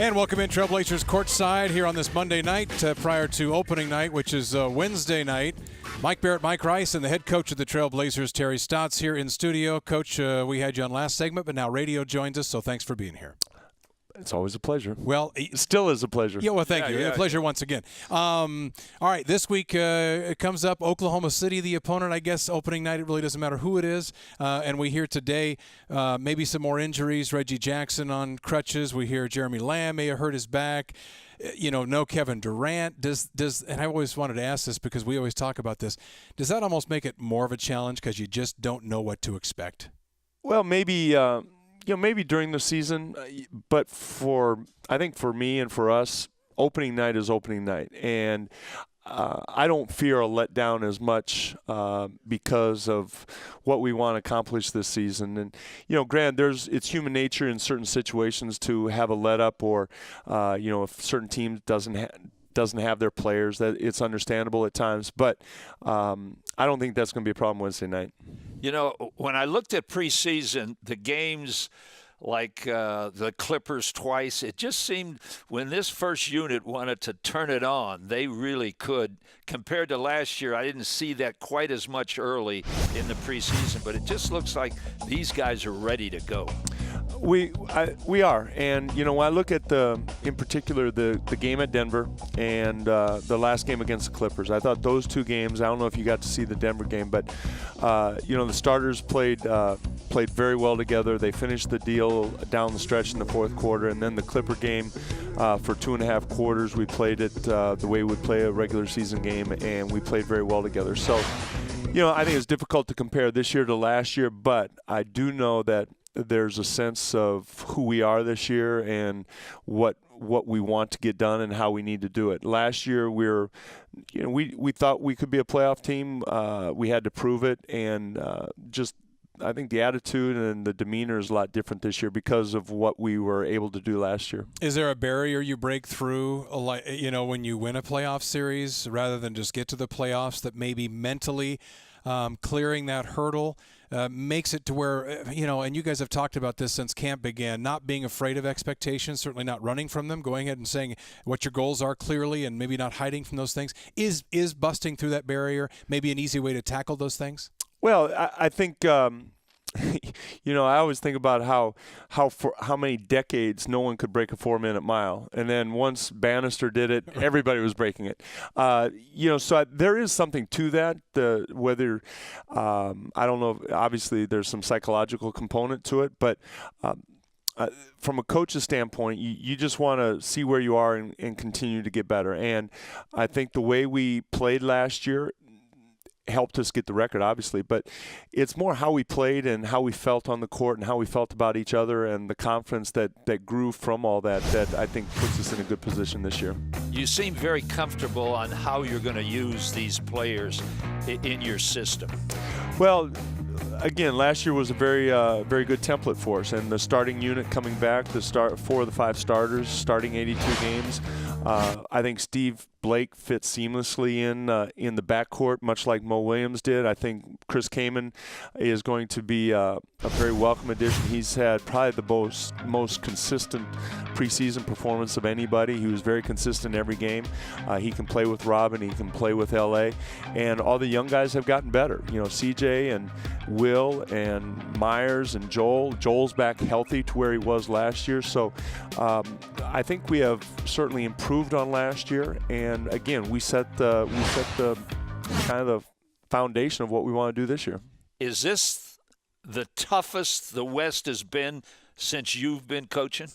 And welcome in, Trailblazers Courtside here on this Monday night prior to opening night, which is Wednesday night. Mike Barrett, Mike Rice, and the head coach of the Trailblazers, Terry Stotts, here in studio. Coach, we had you on last segment, but now radio joins us, so thanks for being here. It's always a pleasure. Well, it still is a pleasure. Yeah, well, thank you. A pleasure once again. All right, this week it comes up Oklahoma City, the opponent. I guess opening night, it really doesn't matter who it is. And we hear today maybe some more injuries. Reggie Jackson on crutches. We hear Jeremy Lamb may have hurt his back. No Kevin Durant. Does and I always wanted to ask this because we always talk about this. Does that almost make it more of a challenge because you just don't know what to expect? Well, maybe. Maybe during the season, but I think for me and for us, opening night is opening night. And I don't fear a letdown as much because of what we want to accomplish this season. And, granted, it's human nature in certain situations to have a let up or, if a certain team doesn't have their players, that it's understandable at times. But I don't think that's going to be a problem Wednesday night. When I looked at preseason, the games like the Clippers twice, it just seemed when this first unit wanted to turn it on, they really could. Compared to last year, I didn't see that quite as much early in the preseason, but it just looks like these guys are ready to go. We are, and when I look at in particular the game at Denver and the last game against the Clippers, I thought those two games. I don't know if you got to see the Denver game, but the starters played very well together. They finished the deal down the stretch in the fourth quarter, and then the Clipper game for 2.5 quarters, we played it the way we would play a regular season game, and we played very well together. So, I think it's difficult to compare this year to last year, but I do know that there's a sense of who we are this year and what we want to get done and how we need to do it. Last year we thought we could be a playoff team. We had to prove it, and I think the attitude and the demeanor is a lot different this year because of what we were able to do last year. Is there a barrier you break through, when you win a playoff series rather than just get to the playoffs, that maybe mentally clearing that hurdle makes it to where, and you guys have talked about this since camp began, not being afraid of expectations, certainly not running from them, going ahead and saying what your goals are clearly and maybe not hiding from those things. Is busting through that barrier maybe an easy way to tackle those things? Well, I think I always think about how many decades no one could break a 4-minute mile, and then once Bannister did it, everybody was breaking it. So there is something to that. Whether I don't know. Obviously, there's some psychological component to it, but. From a coach's standpoint, you just want to see where you are and continue to get better. And I think the way we played last year helped us get the record, obviously, but it's more how we played and how we felt on the court and how we felt about each other and the confidence that grew from all that I think puts us in a good position this year. You seem very comfortable on how you're going to use these players in your system. Well, again, last year was a very good template for us, and the starting unit coming back, 4 of the 5 starters starting 82 games. I think Steve Blake fits seamlessly in the backcourt, much like Mo Williams did. I think Chris Kaman is going to be a very welcome addition. He's had probably the most consistent preseason performance of anybody. He was very consistent every game. He can play with Robin. He can play with LA. And all the young guys have gotten better. CJ and Will and Myers and Joel. Joel's back healthy to where he was last year. So I think we have certainly improved on last year. And again, we set the kind of the foundation of what we want to do this year. Is this the toughest the West has been since you've been coaching?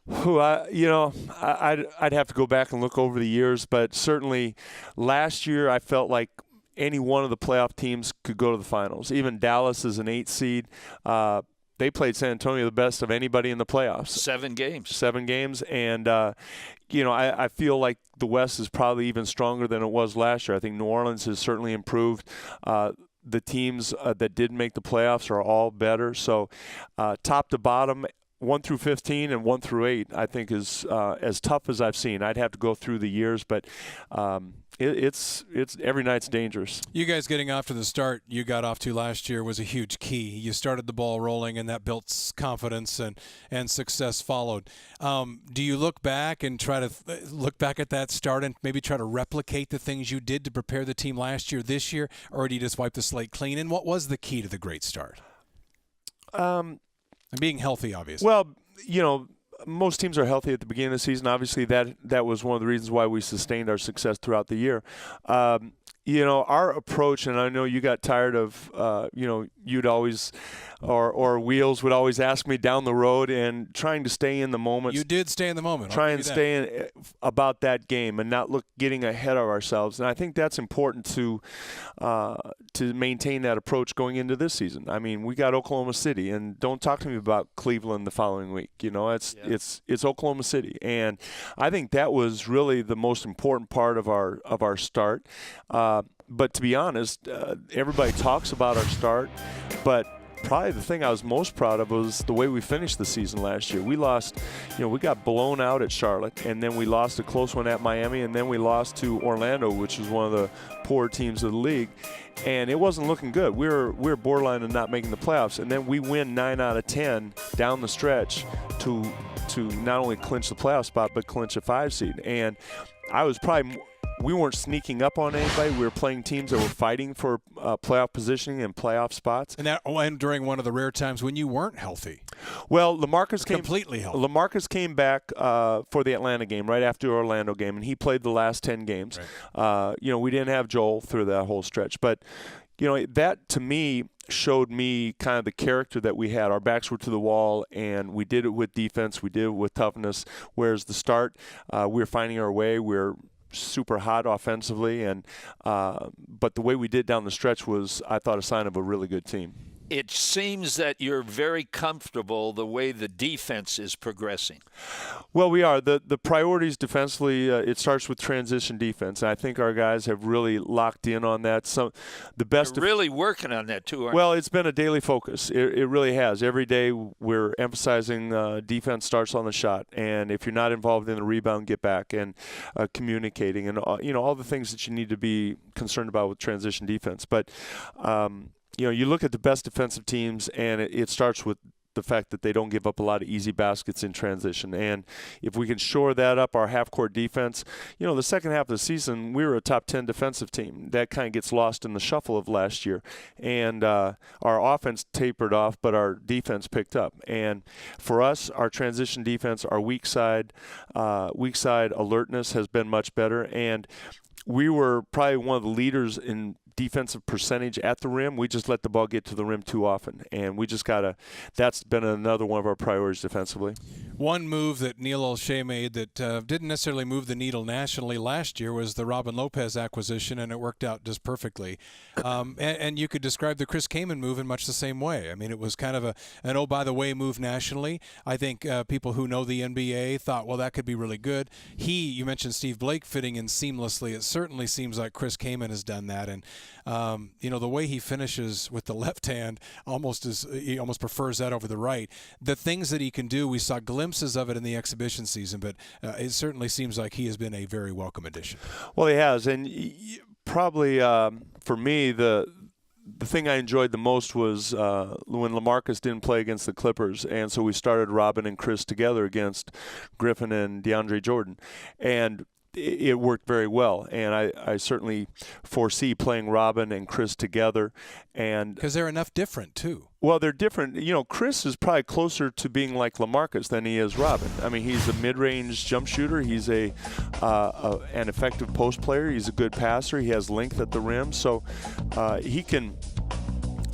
I'd have to go back and look over the years, but certainly last year I felt like any one of the playoff teams could go to the finals. Even Dallas is an 8 seed. They played San Antonio the best of anybody in the playoffs. 7 games. 7 games. And, I feel like the West is probably even stronger than it was last year. I think New Orleans has certainly improved. The teams that did make the playoffs are all better. So top to bottom, 1 through 15 and 1 through 8, I think is as tough as I've seen. I'd have to go through the years, but it's every night's dangerous. You guys getting off to the start you got off to last year was a huge key. You started the ball rolling, and that built confidence, and success followed. Do you look back and try to look back at that start and maybe try to replicate the things you did to prepare the team last year this year, or do you just wipe the slate clean? And what was the key to the great start? And being healthy, obviously. Well, most teams are healthy at the beginning of the season. Obviously, that was one of the reasons why we sustained our success throughout the year. Our approach, and I know you got tired of, you'd always, or Wheels would always ask me down the road, and trying to stay in the moment. You did stay in the moment. Try and stay in about that game and not getting ahead of ourselves. And I think that's important to maintain that approach going into this season. I mean, we got Oklahoma City, and don't talk to me about Cleveland the following week. It's Oklahoma City, and I think that was really the most important part of our start. But to be honest, everybody talks about our start, but probably the thing I was most proud of was the way we finished the season last year. We lost, we got blown out at Charlotte, and then we lost a close one at Miami, and then we lost to Orlando, which was one of the poor teams of the league, and it wasn't looking good. We were borderline of not making the playoffs, and then we win 9 out of 10 down the stretch to not only clinch the playoff spot but clinch a 5 seed. And I was probably we weren't sneaking up on anybody. We were playing teams that were fighting for playoff positioning and playoff spots. And during one of the rare times when you weren't healthy. Well, LaMarcus came completely healthy. LaMarcus came back for the Atlanta game right after the Orlando game, and he played the last 10 games. Right. We didn't have Joel through that whole stretch, but that to me showed me kind of the character that we had. Our backs were to the wall, and we did it with defense. We did it with toughness. Whereas the start, we were finding our way. We were super hot offensively, and but the way we did down the stretch was, I thought, a sign of a really good team. It seems that you're very comfortable the way the defense is progressing. Well, we are. The priorities defensively, it starts with transition defense. And I think our guys have really locked in on that. So the best. You're really working on that too, aren't you? Well, it's been a daily focus. It really has. Every day we're emphasizing defense starts on the shot. And if you're not involved in the rebound, get back, and communicating, and all the things that you need to be concerned about with transition defense. But you look at the best defensive teams, and it starts with the fact that they don't give up a lot of easy baskets in transition. And if we can shore that up, our half-court defense, the second half of the season, we were a top 10 defensive team. That kind of gets lost in the shuffle of last year. And our offense tapered off, but our defense picked up. And for us, our transition defense, our weak side alertness has been much better. And we were probably one of the leaders in defensive percentage at the rim. We just let the ball get to the rim too often, and we just that's been another one of our priorities defensively. One move that Neil Olshey made that didn't necessarily move the needle nationally last year was the Robin Lopez acquisition, and it worked out just perfectly. And you could describe the Chris Kaman move in much the same way. I mean, it was kind of an oh-by-the-way move nationally. I think people who know the NBA thought, well, that could be really good. You mentioned Steve Blake fitting in seamlessly. It certainly seems like Chris Kaman has done that, and the way he finishes with the left hand he almost prefers that over the right. The things that he can do, we saw glimpses of it in the exhibition season, but it certainly seems like he has been a very welcome addition. Well, he has, and probably for me, the thing I enjoyed the most was when LaMarcus didn't play against the Clippers, and so we started Robin and Chris together against Griffin and DeAndre Jordan, and it worked very well, and I certainly foresee playing Robin and Chris together. And because they're enough different, too. Well, they're different. Chris is probably closer to being like LaMarcus than he is Robin. I mean, he's a mid-range jump shooter. He's an effective post player. He's a good passer. He has length at the rim. So he can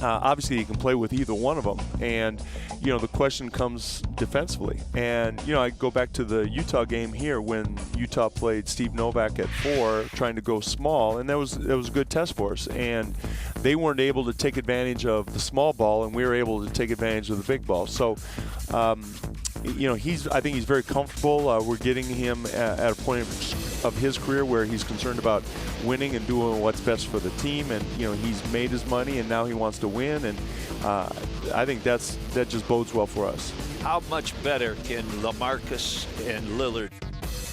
obviously he can play with either one of them. And, the question comes defensively. And, I go back to the Utah game here when Utah played Steve Novak at 4, trying to go small, and that was a good test for us. And they weren't able to take advantage of the small ball, and we were able to take advantage of the big ball. So, I think he's very comfortable. We're getting him at a point of his career where he's concerned about winning and doing what's best for the team. And, he's made his money, and now he wants to win. And I think that just bodes well for us. how much better can LaMarcus and Lillard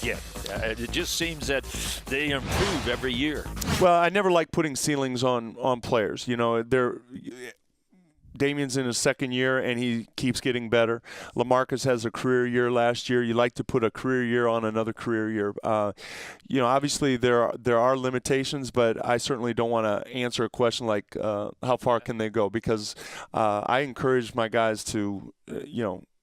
get? It just seems that they improve every year. Well, I never like putting ceilings on players. You know, Damian's in his second year, and he keeps getting better. LaMarcus has a career year last year. You like to put a career year on another career year. You know, obviously there are limitations, but I certainly don't want to answer a question like how far can they go, because I encourage my guys to,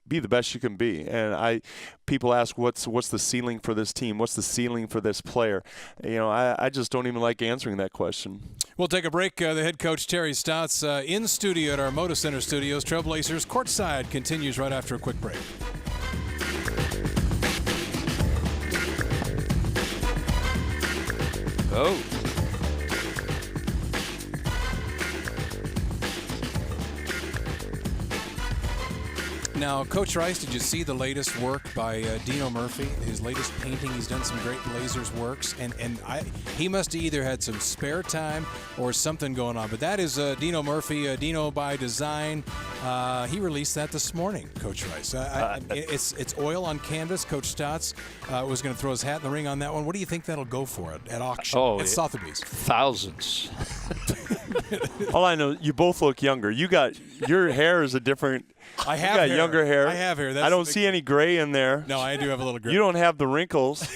be the best you can be. And people ask what's the ceiling for this team? What's the ceiling for this player? I just don't even like answering that question. We'll take a break. The head coach Terry Stotts in studio at our Moda Center studios. Trailblazers Courtside continues right after a quick break. Oh. Now, Coach Rice, did you see the latest work by Dino Murphy? His latest painting. He's done some great Blazers works, and he must have either had some spare time or something going on. But that is Dino Murphy, Dino by Design. He released that this morning, Coach Rice. It's oil on canvas. Coach Stotts was going to throw his hat in the ring on that one. What do you think that'll go for at auction at Sotheby's? Thousands. All I know, you both look younger. Your hair is a different. I have you got hair. younger hair. I have hair. I don't see any gray in there. No, I do have a little gray. You don't have the wrinkles.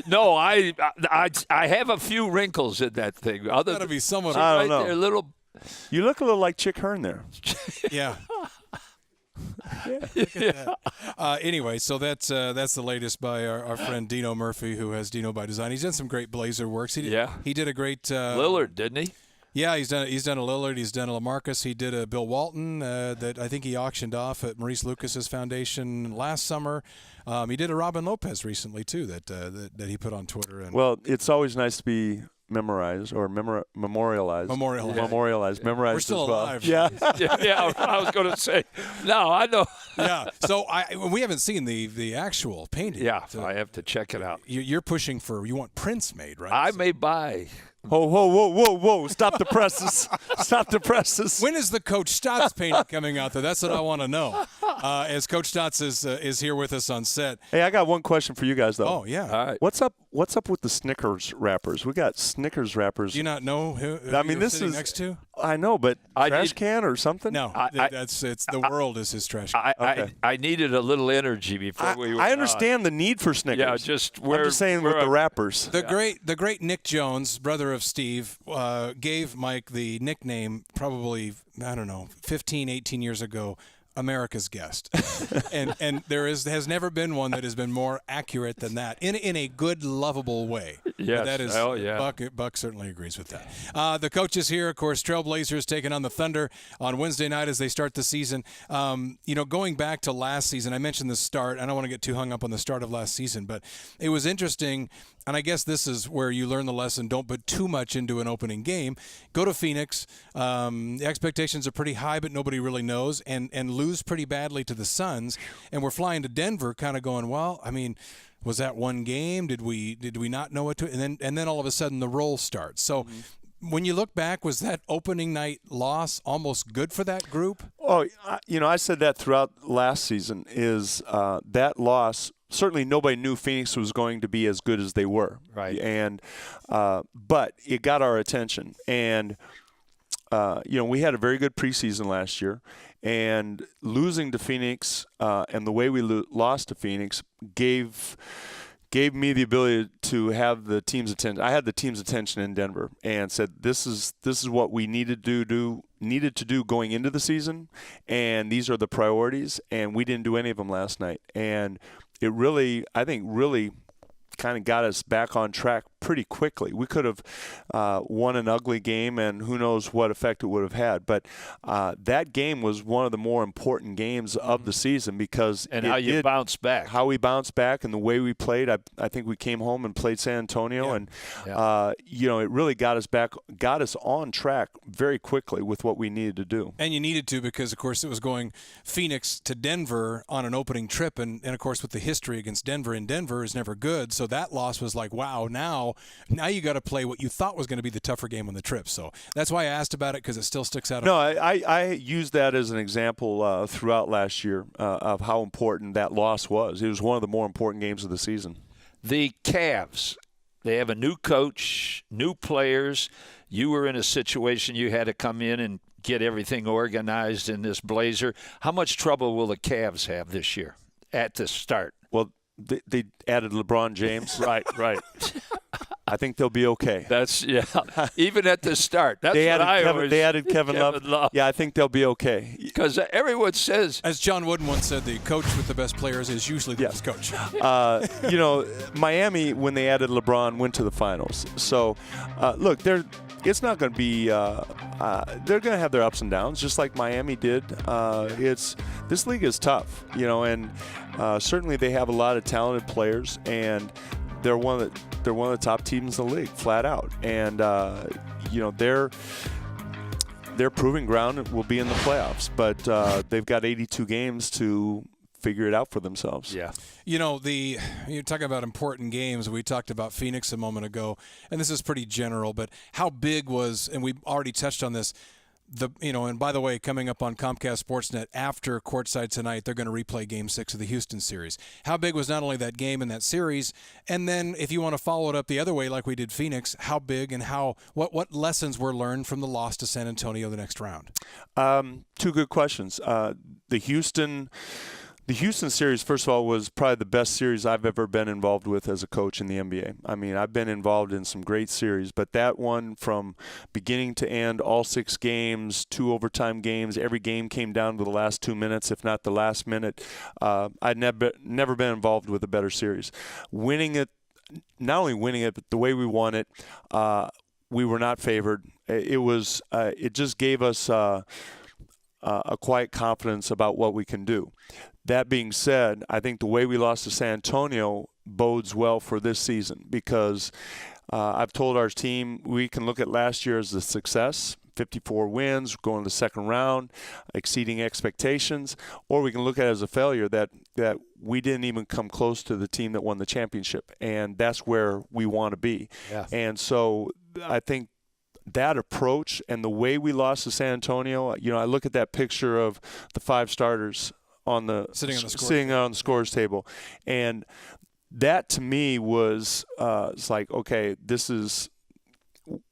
No, I have a few wrinkles in that thing. Got to be somewhat. I don't know. They're little. You look a little like Chick Hearn there. Yeah. Anyway, so that's the latest by our friend Dino Murphy, who has Dino by Design. He's done some great Blazer works. He did a great Lillard, didn't he? Yeah, he's done a Lillard, he's done a LaMarcus, he did a Bill Walton that I think he auctioned off at Maurice Lucas's foundation last summer. He did a Robin Lopez recently too that he put on Twitter. And well, it's always nice to be memorized or memorialized. Memorized We're still as well. alive. Yeah. Yeah, I was going to say. No, I know. Yeah. So we haven't seen the actual painting. Yeah, so I have to check it out. You're pushing for, you want prints made, right? I may buy. Whoa. Stop the presses. Stop the presses. When is the Coach Stotts painting coming out there? That's what I want to know. As Coach Stotts is here with us on set. Hey, I got one question for you guys, though. Oh, yeah. All right. What's up with the Snickers wrappers? We got Snickers wrappers. Do you not know who this sitting is next to? I know, but trash can or something? No, it's the world is his trash can. I needed a little energy before we were I understand the need for Snickers. Yeah, I'm just saying with the wrappers. The great Nick Jones, brother of Steve, gave Mike the nickname probably, 15, 18 years ago, America's Guest. and there has never been one that has been more accurate than that in a good, lovable way. Yes. That is, yeah. Buck certainly agrees with that. The coaches here, of course, Trailblazers taking on the Thunder on Wednesday night as they start the season. Going back to last season, I mentioned the start. I don't want to get too hung up on the start of last season, but it was interesting. And I guess this is where you learn the lesson. Don't put too much into an opening game. Go to Phoenix. The expectations are pretty high, but nobody really knows. And lose pretty badly to the Suns. And we're flying to Denver kind of going, well, I mean, was that one game? Did we not know what to? And then all of a sudden the roll starts. So when you look back, was that opening night loss almost good for that group? Oh, I said that throughout last season is that loss. Certainly nobody knew Phoenix was going to be as good as they were. Right. And but it got our attention. And, we had a very good preseason last year. And losing to Phoenix and the way we lost to Phoenix gave me the ability to have the team's attention. I had the team's attention in Denver and said, this is what we needed to do going into the season. And these are the priorities. And we didn't do any of them last night. And it really kind of got us back on track pretty quickly. We could have won an ugly game, and who knows what effect it would have had. But that game was one of the more important games of the season because how you bounced back. How we bounced back and the way we played. I think we came home and played San Antonio, and it really got us on track very quickly with what we needed to do. And you needed to because, of course, it was going Phoenix to Denver on an opening trip, and of course, with the history against Denver in Denver is never good. So that loss was like, wow, now now you got to play what you thought was going to be the tougher game on the trip. So that's why I asked about it, because it still sticks out. No, I used that as an example throughout last year of how important that loss was. It was one of the more important games of the season. The Cavs, they have a new coach, new players. You were in a situation you had to come in and get everything organized in this blazer. How much trouble will the Cavs have this year at the start? Well, they added LeBron James. Right. I think they'll be okay. Even at the start. That's they added Kevin Love. Yeah, I think they'll be okay. Because everyone says, as John Wooden once said, the coach with the best players is usually the best coach. Miami, when they added LeBron, went to the finals. So, look, it's not going to be. They're going to have their ups and downs, just like Miami did. This league is tough, and certainly they have a lot of talented players, and they're one of the top teams in the league, flat out. And their proving ground will be in the playoffs, but they've got 82 games to figure it out for themselves. Yeah. You're talking about important games. We talked about Phoenix a moment ago, and this is pretty general, but how big was, and we already touched on this, and by the way, coming up on Comcast Sportsnet after Courtside tonight, they're going to replay Game 6 of the Houston series. How big was not only that game and that series, and then if you want to follow it up the other way like we did Phoenix, how big and what lessons were learned from the loss to San Antonio the next round? Two good questions. The Houston series, first of all, was probably the best series I've ever been involved with as a coach in the NBA. I mean, I've been involved in some great series, but that one from beginning to end, all 6 games, 2 overtime games, every game came down to the last 2 minutes, if not the last minute. I'd never been involved with a better series. Winning it, not only winning it, but the way we won it, we were not favored. It just gave us a quiet confidence about what we can do. That being said, I think the way we lost to San Antonio bodes well for this season, because I've told our team we can look at last year as a success, 54 wins, going to the second round, exceeding expectations, or we can look at it as a failure that we didn't even come close to the team that won the championship, and that's where we want to be. Yeah. And so I think that approach and the way we lost to San Antonio, I look at that picture of the 5 starters sitting on the scorer's table, and that to me was it's like, okay,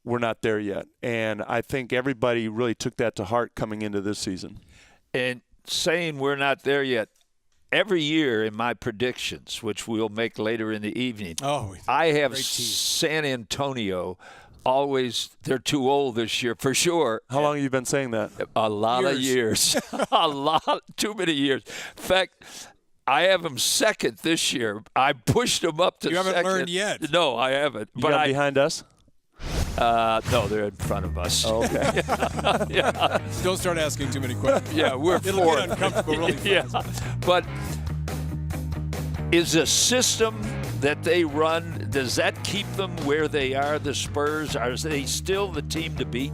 we're not there yet, and I think everybody really took that to heart coming into this season. And saying we're not there yet, every year in my predictions, which we'll make later in the evening, I have San Antonio. Always, they're too old this year, for sure. How long have you been saying that? A lot of years. Too many years. In fact, I have them second this year. I pushed them up to second. You haven't learned yet. No, I haven't. You got behind us? No, they're in front of us. Oh, okay. Yeah. Don't start asking too many questions. Yeah, we're It'll fourth. get uncomfortable really fast. Yeah, but is a system that they run, does that keep them where they are, the Spurs? Are they still the team to beat?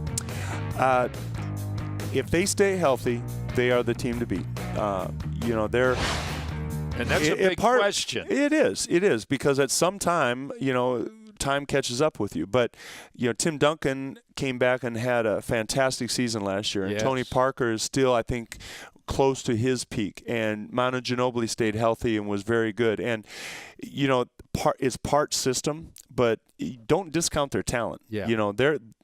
If they stay healthy, they are the team to beat. They're – and that's a big question. It is, because at some time, time catches up with you. But, Tim Duncan came back and had a fantastic season last year. And yes. Tony Parker is still, I think, close to his peak. And Manu Ginobili stayed healthy and was very good. And, it's part system, but don't discount their talent. Yeah.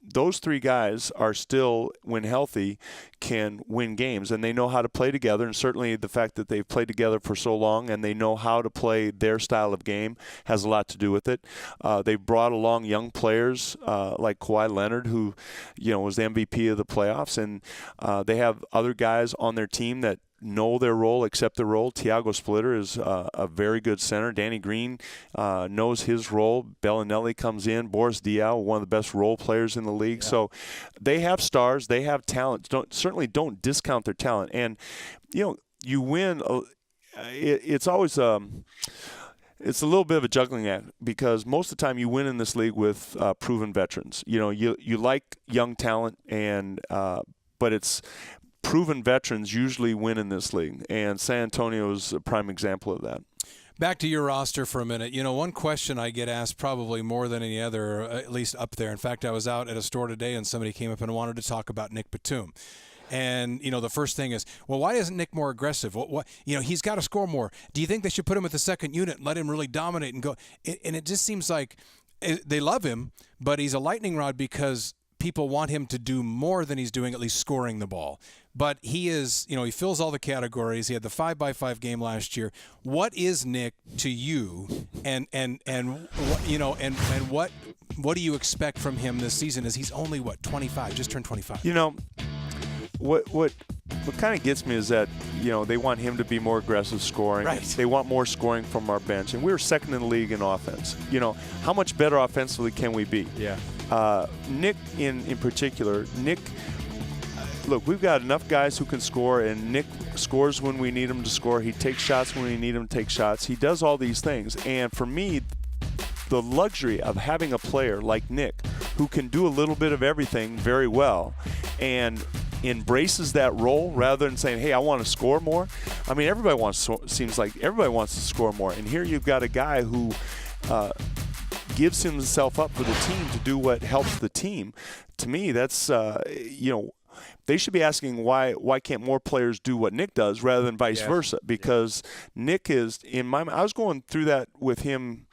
Those 3 guys are still, when healthy, can win games, and they know how to play together. And certainly the fact that they've played together for so long and they know how to play their style of game has a lot to do with it. They've brought along young players like Kawhi Leonard, who, was the MVP of the playoffs, and they have other guys on their team that know their role, accept their role. Tiago Splitter is a very good center. Danny Green knows his role. Bellinelli comes in. Boris Diaw, one of the best role players in the league. Yeah. So they have stars. They have talent. Certainly don't discount their talent. And, you win. It's always it's a little bit of a juggling act, because most of the time you win in this league with proven veterans. You like young talent, and but it's proven veterans usually win in this league, and San Antonio is a prime example of that. Back to your roster for a minute. One question I get asked probably more than any other, at least up there. In fact, I was out at a store today and somebody came up and wanted to talk about Nick Batum. And, the first thing is, well, why isn't Nick more aggressive? What he's got to score more. Do you think they should put him at the second unit and let him really dominate and go? And it just seems like they love him, but he's a lightning rod because people want him to do more than he's doing, at least scoring the ball. But he is, he fills all the categories. He had the 5x5 game last year. What is Nick to you? And what do you expect from him this season? As he's only 25, just turned 25. What kind of gets me is that they want him to be more aggressive scoring. Right. They want more scoring from our bench, and we were second in the league in offense. How much better offensively can we be? Yeah. Nick in particular, look, we've got enough guys who can score, and Nick scores when we need him to score. He takes shots when we need him to take shots. He does all these things, and for me, the luxury of having a player like Nick who can do a little bit of everything very well and embraces that role rather than saying, hey, I want to score more. I mean, seems like everybody wants to score more, and here you've got a guy who gives himself up for the team to do what helps the team. To me, that's they should be asking why can't more players do what Nick does rather than vice versa, because Nick is, in my mind, I was going through that with him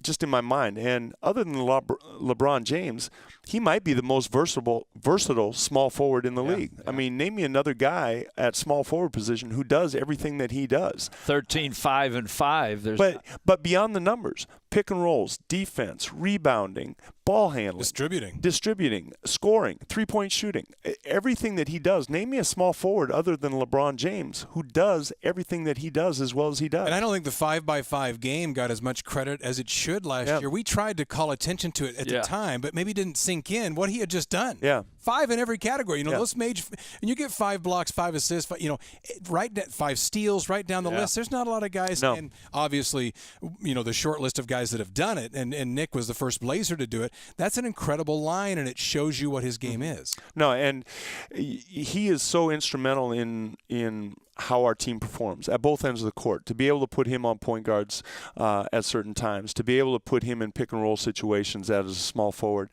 just in my mind, and other than LeBron James, he might be the most versatile small forward in the league. Yeah. I mean, name me another guy at small forward position who does everything that he does. 13, 5, and 5. But beyond the numbers, pick and rolls, defense, rebounding, ball handling, distributing, scoring, three-point shooting, everything that he does. Name me a small forward other than LeBron James who does everything that he does as well as he does. And I don't think the 5x5 game got as much credit as it should last year. We tried to call attention to it at the time, but maybe didn't sink in what he had just done. Yeah. 5 in every category. Those major, and you get 5 blocks, 5 assists, 5 steals right down the list. There's not a lot of guys. No. And obviously, the short list of guys that have done it, and Nick was the first Blazer to do it. That's an incredible line, and it shows you what his game is. No, and he is so instrumental in how our team performs at both ends of the court. To be able to put him on point guards at certain times, to be able to put him in pick and roll situations as a small forward,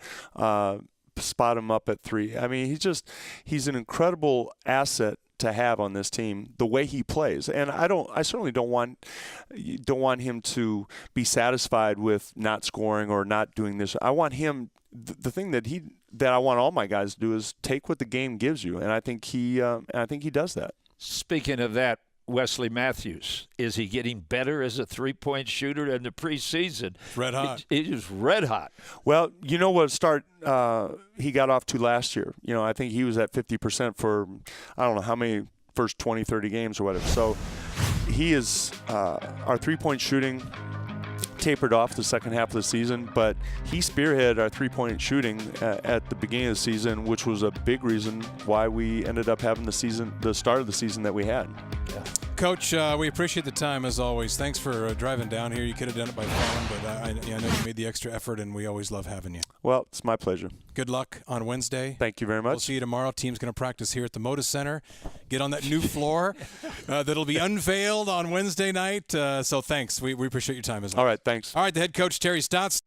spot him up at 3. I mean, he's an incredible asset to have on this team, the way he plays. And I certainly don't want him to be satisfied with not scoring or not doing this. I want him, the thing that I want all my guys to do is take what the game gives you, and I think he does that. Speaking of that, Wesley Matthews, is he getting better as a three-point shooter in the preseason? Red hot. He is red hot. Well, what start he got off to last year. I think he was at 50% for I don't know how many first 20, 30 games or whatever. So he is our three-point shooting tapered off the second half of the season, but he spearheaded our three-point shooting at the beginning of the season, which was a big reason why we ended up having the start of the season that we had. Yeah. Coach, we appreciate the time as always. Thanks for driving down here. You could have done it by phone, but I know you made the extra effort, and we always love having you. Well, it's my pleasure. Good luck on Wednesday. Thank you very much. We'll see you tomorrow. Team's going to practice here at the Moda Center. Get on that new floor that'll be unveiled on Wednesday night. So thanks. We appreciate your time as well. All right, thanks. All right, the head coach, Terry Stotts.